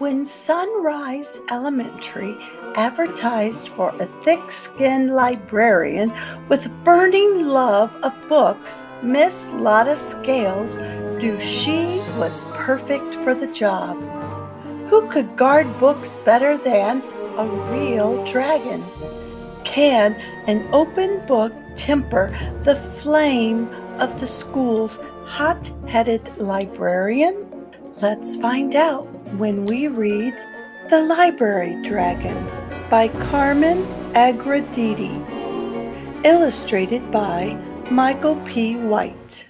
When Sunrise Elementary advertised for a thick-skinned librarian with a burning love of books, Miss Lotta Scales knew she was perfect for the job. Who could guard books better than a real dragon? Can an open book temper the flame of the school's hot-headed librarian? Let's find out when we read The Library Dragon by Carmen Agra Deedy, illustrated by Michael P. White.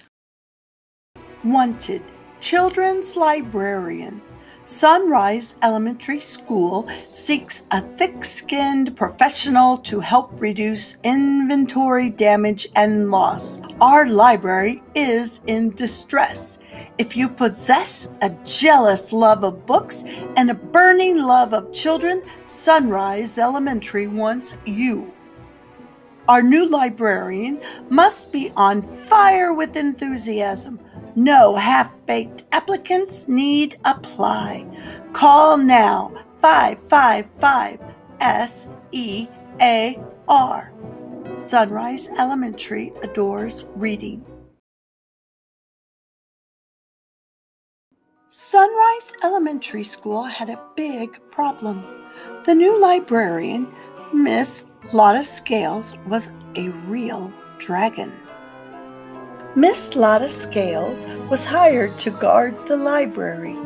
Wanted, children's librarian. Sunrise Elementary School seeks a thick-skinned professional to help reduce inventory damage and loss. Our library is in distress. If you possess a jealous love of books and a burning love of children, Sunrise Elementary wants you. Our new librarian must be on fire with enthusiasm. No half-baked applicants need apply. Call now 555-SEAR. Sunrise Elementary adores reading. Sunrise Elementary School had a big problem. The new librarian, Miss Lotta Scales, was a real dragon. Miss Lotta Scales was hired to guard the library,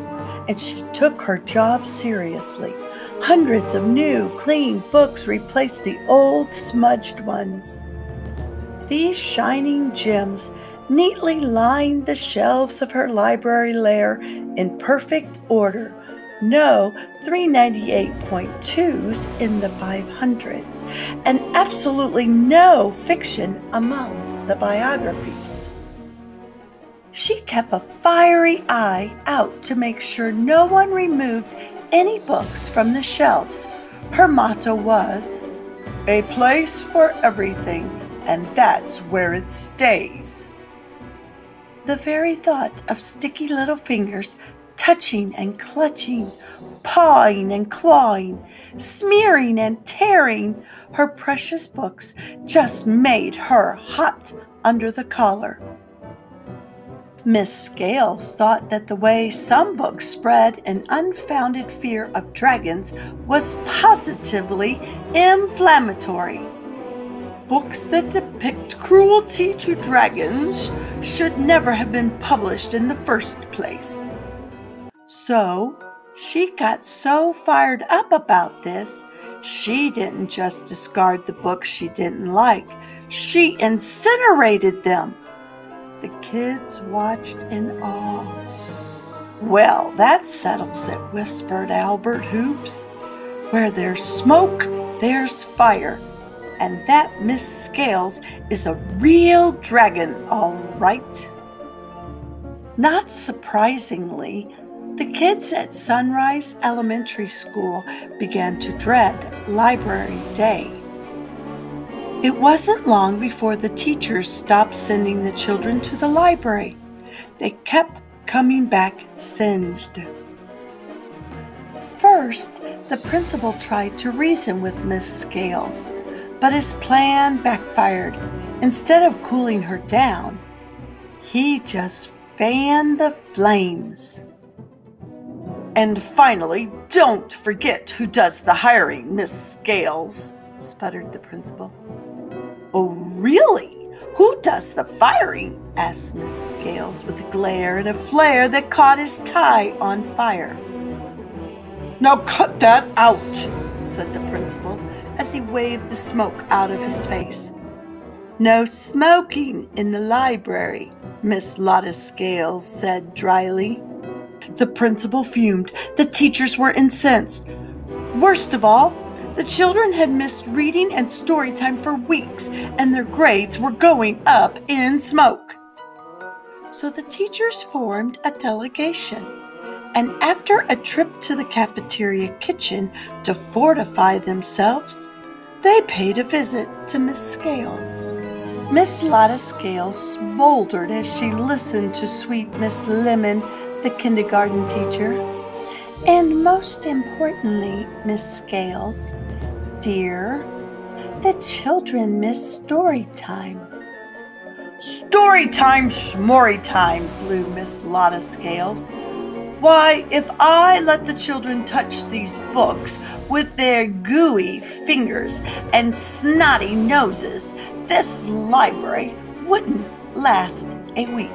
and she took her job seriously. Hundreds of new, clean books replaced the old, smudged ones. These shining gems neatly lined the shelves of her library lair in perfect order. No 398.2s in the 500s, and absolutely no fiction among the biographies. She kept a fiery eye out to make sure no one removed any books from the shelves. Her motto was, "A place for everything, and that's where it stays." The very thought of sticky little fingers touching and clutching, pawing and clawing, smearing and tearing her precious books just made her hot under the collar. Miss Scales thought that the way some books spread an unfounded fear of dragons was positively inflammatory. Books that depict cruelty to dragons should never have been published in the first place. So, she got so fired up about this, she didn't just discard the books she didn't like, she incinerated them. The kids watched in awe. "Well, that settles it," whispered Albert Hoops. "Where there's smoke, there's fire. And that Miss Scales is a real dragon, all right." Not surprisingly, the kids at Sunrise Elementary School began to dread Library Day. It wasn't long before the teachers stopped sending the children to the library. They kept coming back singed. First, the principal tried to reason with Miss Scales, but his plan backfired. Instead of cooling her down, he just fanned the flames. "And finally, don't forget who does the hiring, Miss Scales," sputtered the principal. "Oh, really? Who does the firing?" asked Miss Scales with a glare and a flare that caught his tie on fire. "Now cut that out," said the principal as he waved the smoke out of his face. "No smoking in the library," Miss Lotta Scales said dryly. The principal fumed. The teachers were incensed. Worst of all, the children had missed reading and story time for weeks, and their grades were going up in smoke. So the teachers formed a delegation, and after a trip to the cafeteria kitchen to fortify themselves, they paid a visit to Miss Scales. Miss Lotta Scales smoldered as she listened to sweet Miss Lemon, the kindergarten teacher. And most importantly, Miss Scales, dear, the children miss story time. Story time, schmory time, blew Miss Lotta Scales. Why, if I let the children touch these books with their gooey fingers and snotty noses, this library wouldn't last a week.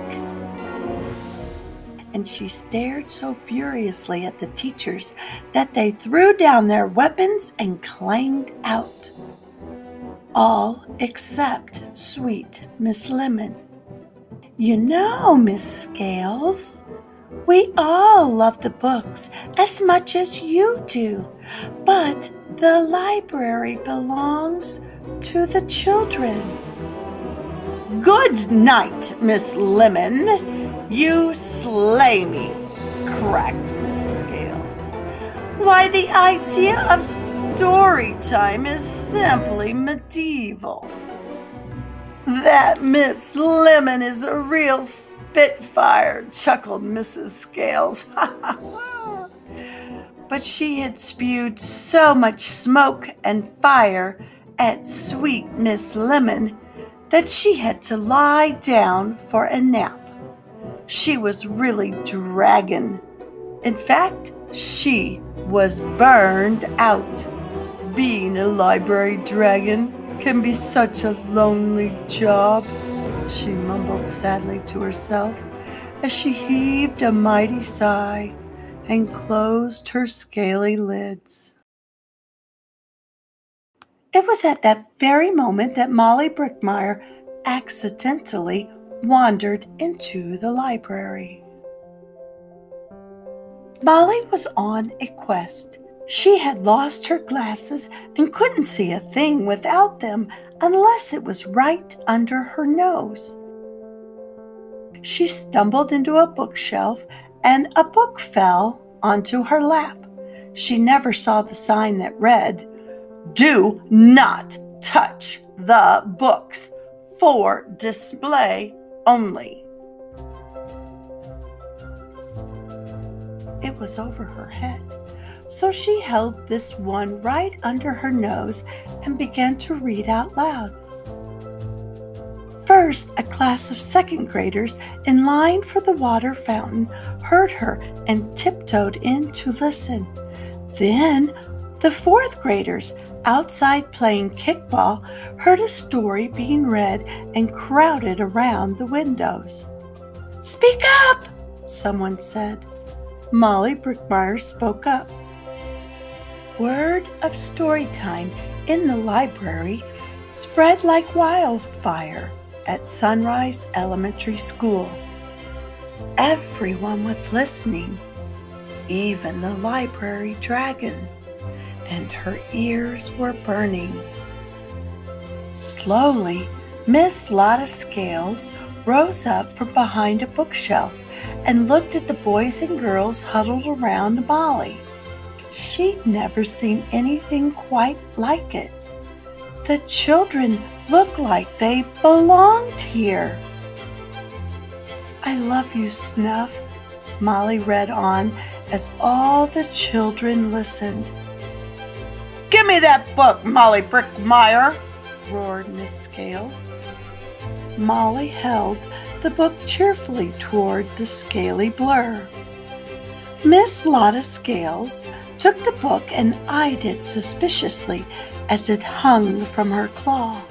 And she stared so furiously at the teachers that they threw down their weapons and clanged out. All except sweet Miss Lemon. You know, Miss Scales, we all love the books as much as you do, but the library belongs to the children. Good night, Miss Lemon. You slay me, cracked Miss Scales. Why, the idea of story time is simply medieval. That Miss Lemon is a real spitfire, chuckled Mrs. Scales. But she had spewed so much smoke and fire at sweet Miss Lemon that she had to lie down for a nap. She was really dragon. In fact, she was burned out. Being a library dragon can be such a lonely job, she mumbled sadly to herself as she heaved a mighty sigh and closed her scaly lids. It was at that very moment that Molly Brickmeyer accidentally wandered into the library. Molly was on a quest. She had lost her glasses and couldn't see a thing without them unless it was right under her nose. She stumbled into a bookshelf and a book fell onto her lap. She never saw the sign that read, "Do not touch the books, for display only." It was over her head, so she held this one right under her nose and began to read out loud. First, a class of second graders in line for the water fountain heard her and tiptoed in to listen. Then, the fourth graders outside playing kickball heard a story being read and crowded around the windows. "Speak up," someone said. Molly Brickmeyer spoke up. Word of story time in the library spread like wildfire at Sunrise Elementary School. Everyone was listening, even the library dragon, and her ears were burning. Slowly, Miss Lotta Scales rose up from behind a bookshelf and looked at the boys and girls huddled around Molly. She'd never seen anything quite like it. The children looked like they belonged here. "I love you, Snuff," Molly read on as all the children listened. "Give me that book, Molly Brickmeyer," roared Miss Scales. Molly held the book cheerfully toward the scaly blur. Miss Lotta Scales took the book and eyed it suspiciously as it hung from her claw.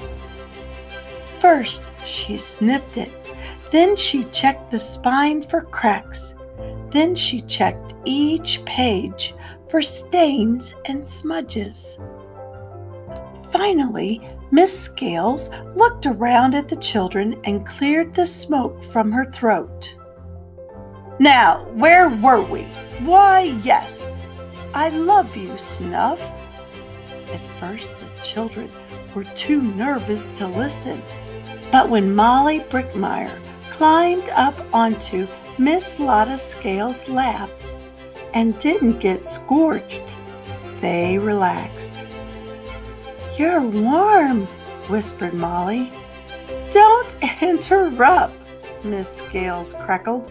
First, she sniffed it. Then she checked the spine for cracks. Then she checked each page for stains and smudges. Finally, Miss Scales looked around at the children and cleared the smoke from her throat. "Now, where were we? Why, yes, I love you, Snuff." At first, the children were too nervous to listen, but when Molly Brickmeyer climbed up onto Miss Lotta Scales' lap and didn't get scorched, they relaxed. "You're warm," whispered Molly. "Don't interrupt," Miss Scales crackled.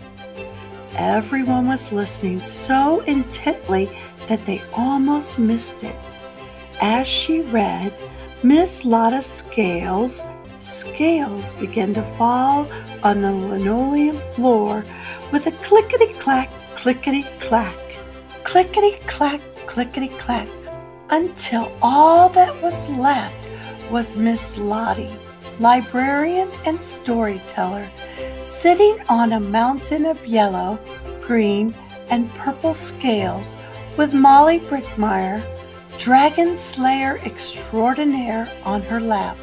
Everyone was listening so intently that they almost missed it. As she read, Miss Lotta Scales' scales began to fall on the linoleum floor with a clickety-clack, clickety-clack, clickety-clack, clickety-clack, until all that was left was Miss Lottie, librarian and storyteller, sitting on a mountain of yellow, green, and purple scales with Molly Brickmeyer, dragon slayer extraordinaire, on her lap.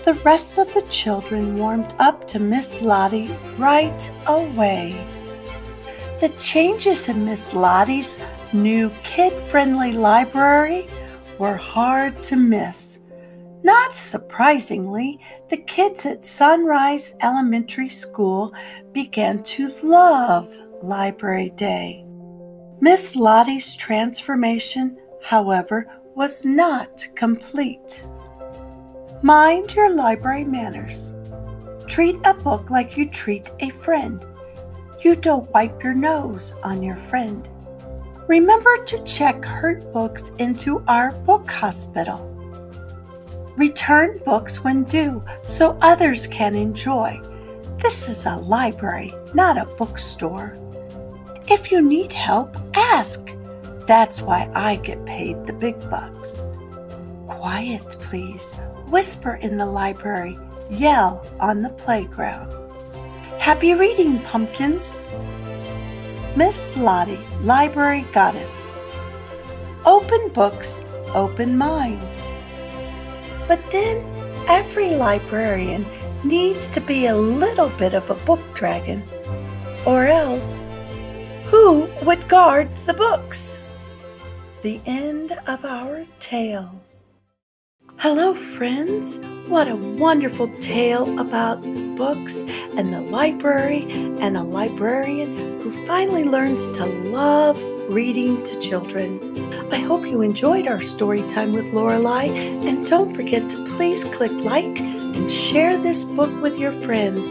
The rest of the children warmed up to Miss Lottie right away. The changes in Miss Lottie's new kid-friendly library were hard to miss. Not surprisingly, the kids at Sunrise Elementary School began to love Library Day. Miss Lottie's transformation, however, was not complete. Mind your library manners. Treat a book like you treat a friend. You don't wipe your nose on your friend. Remember to check hurt books into our book hospital. Return books when due so others can enjoy. This is a library, not a bookstore. If you need help, ask. That's why I get paid the big bucks. Quiet, please. Whisper in the library. Yell on the playground. Happy reading, pumpkins. Miss Lottie, Library Goddess. Open books, open minds. But then every librarian needs to be a little bit of a book dragon, or else who would guard the books? The end of our tale. Hello, friends. What a wonderful tale about books and the library and a librarian who finally learns to love reading to children. I hope you enjoyed our story time with Lorelei, and don't forget to please click like and share this book with your friends.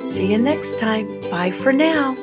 See you next time. Bye for now.